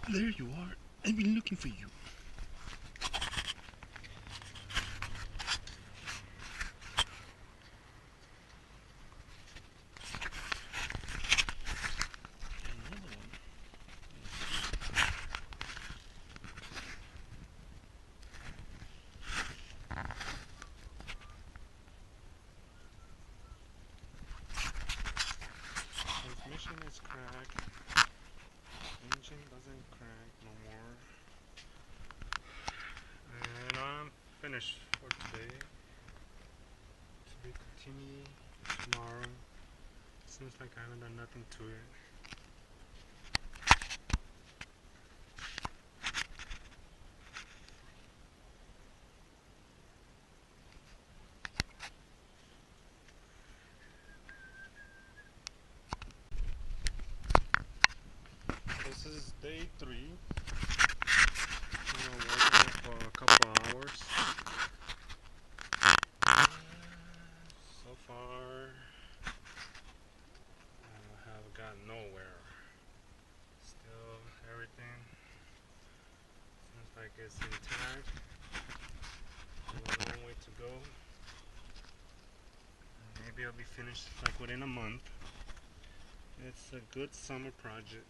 There you are. I've been looking for you. Another one. Transmission is cracked. Engine doesn't crack no more. And I'm finished for today. To be continued tomorrow. Seems like I haven't done nothing to it. This is day 3. I'm gonna work on it for a couple hours. So far, I have gotten nowhere. Still, everything seems like it's intact. A long way to go. Maybe I'll be finished like within a month. It's a good summer project.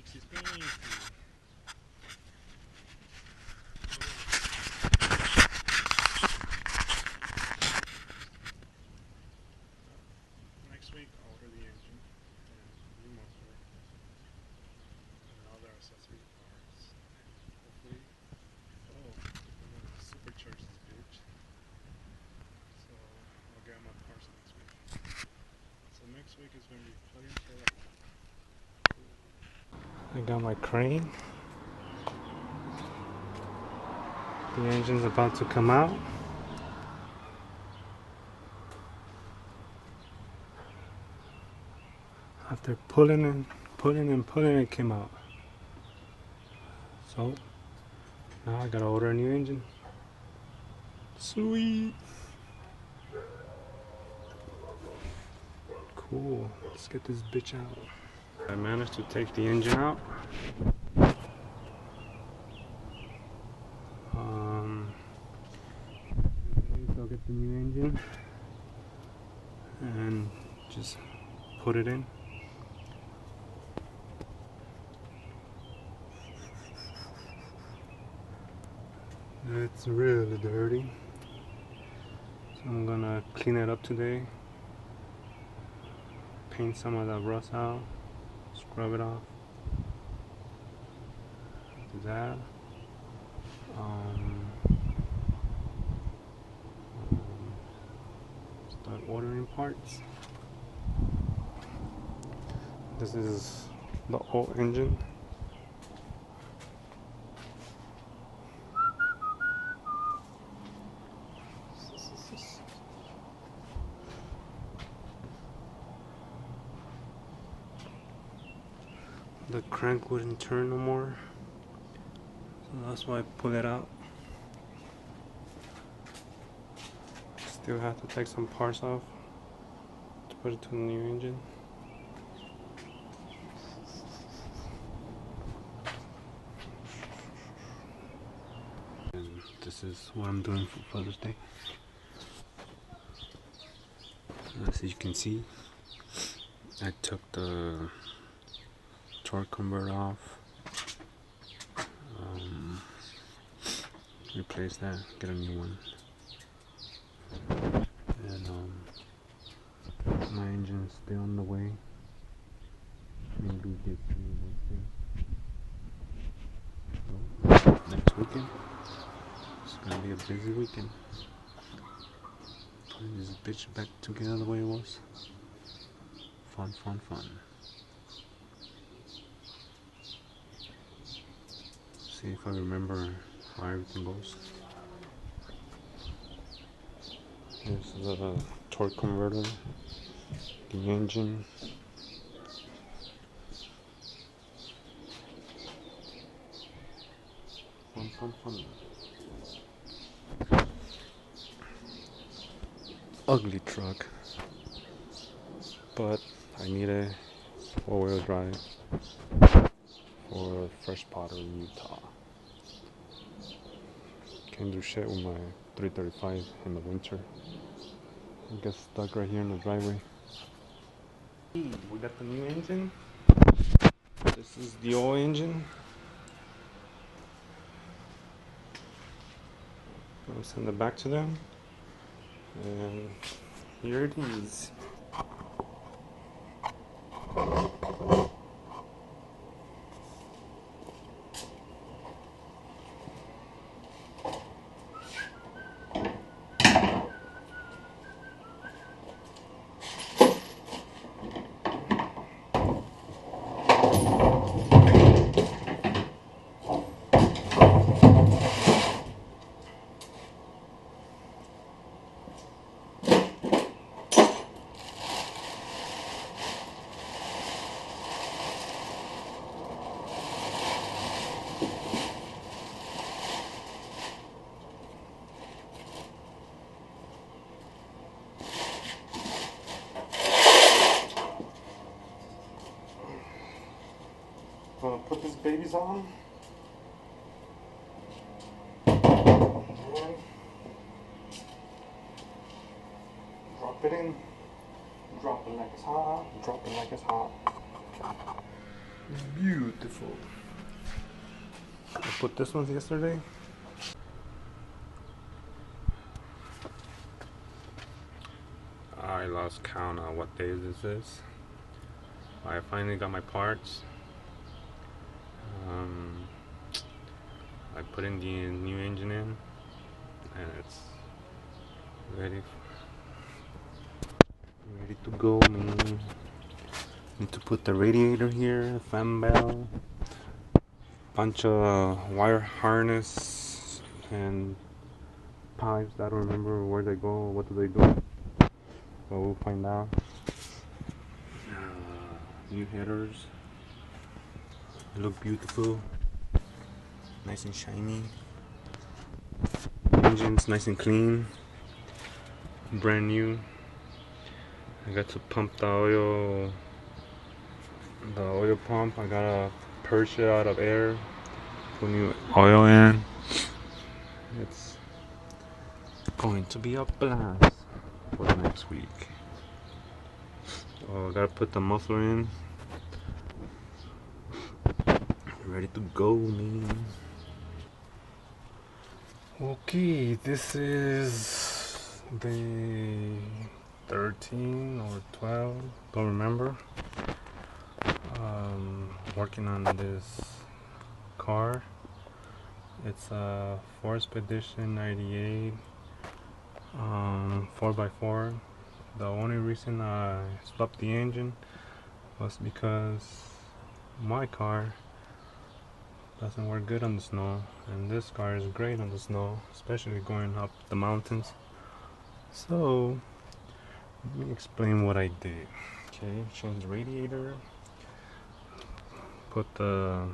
Stinky, stinky. Next week, I'll order the engine and new muffler and all the accessory parts. Hopefully, oh, I'm gonna supercharge this bitch. So I'll get my parts next week. So next week is gonna be plug and play. I got my crane. The engine's about to come out. After pulling and pulling and pulling, it came out. So now I gotta order a new engine. Sweet. Cool. Let's get this bitch out. I managed to take the engine out. I'll get the new engine and just put it in. It's really dirty, so I'm gonna clean it up today, paint some of the rust out, scrub it off, do that. Start ordering parts. This is the old engine. The crank wouldn't turn no more, so that's why I pulled it out. Still have to take some parts off to put it to the new engine. And this is what I'm doing for Father's Day. As you can see, I took the torque converter off, replace that, get a new one, and my engine's still on the way. Maybe get Wednesday. So next weekend, it's gonna be a busy weekend. Putting this bitch back together the way it was. Fun, fun, fun. See if I remember how everything goes. Here's the torque converter, the engine. Fun, fun, fun. Ugly truck, but I need a four-wheel drive for fresh powder in Utah. Can't do shit with my 335 in the winter. I get stuck right here in the driveway. We got the new engine. This is the old engine. I'll send it back to them. And here it is. Gonna put these babies on. And drop it in. Drop it like it's hot. Drop it like it's hot. It's beautiful. I put this one yesterday. I lost count on what day this is. I finally got my parts. I put in the new engine in, and it's ready to go, man. Need to put the radiator here, fan bell, bunch of wire harness and pipes. I don't remember where they go, what do they do, but we'll find out. New headers look beautiful, nice and shiny. Engine's nice and clean, brand new. I got to pump the oil pump. I gotta purge it out of air, put new oil in. It's going to be a blast for the next week. Oh, I gotta put the muffler in. Ready to go, man. Okay, this is day 13 or 12, don't remember. Working on this car. It's a Ford Expedition 98 4x4. The only reason I swapped the engine was because my car doesn't work good on the snow, and this car is great on the snow, especially going up the mountains. So let me explain what I did. Okay, change the radiator, put the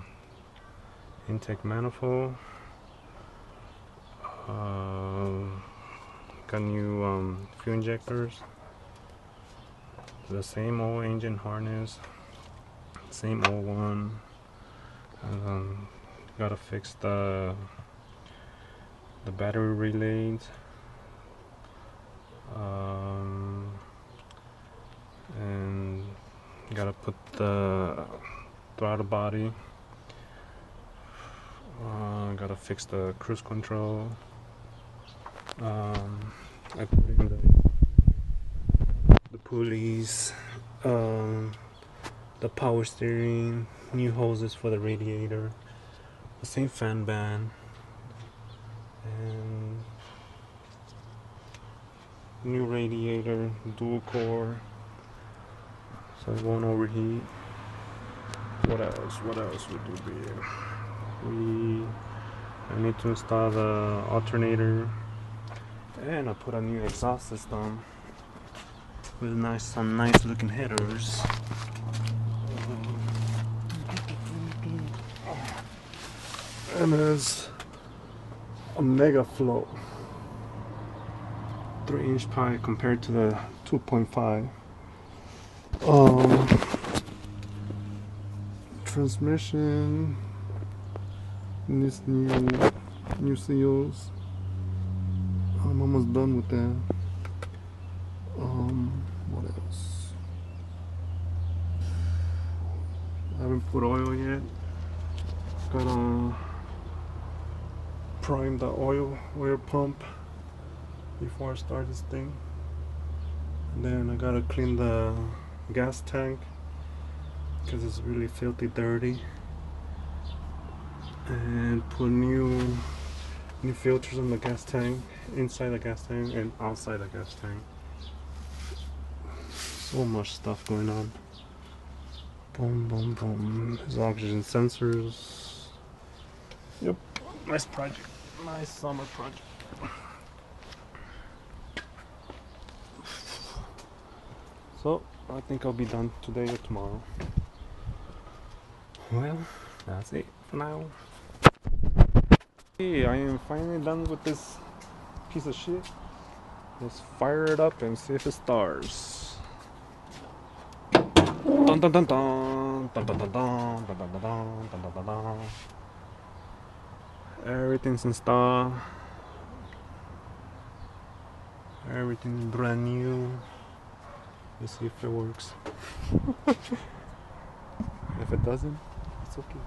intake manifold, got new fuel injectors, the same old engine harness, same old one. Gotta fix the battery relays, and gotta put the throttle body. Gotta fix the cruise control. I put in the pulleys, the power steering, new hoses for the radiator, the same fan band, and new radiator, dual core, so it won't overheat. What else we do there? I need to install the alternator, and I put a new exhaust system with some nice looking headers. And there's a mega flow 3-inch pipe compared to the 2.5. Transmission needs new seals. I'm almost done with that. What else? I haven't put oil yet. Gotta prime the oil pump before I start this thing. And then I gotta clean the gas tank because it's really filthy dirty, and put new filters on the gas tank, inside the gas tank and outside the gas tank. So much stuff going on. Boom, boom, boom. There's oxygen sensors. Yep, nice project. Nice summer project. So I think I'll be done today or tomorrow. Well, that's it for now. Hey, I am finally done with this piece of shit. Let's fire it up and see if it stars. Dun dun dun dun dun dun dun dun dun dun dun dun dun dun dun. Everything's installed. Everything's brand new. Let's see if it works. If if it doesn't, it's okay.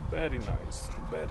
Very nice. Very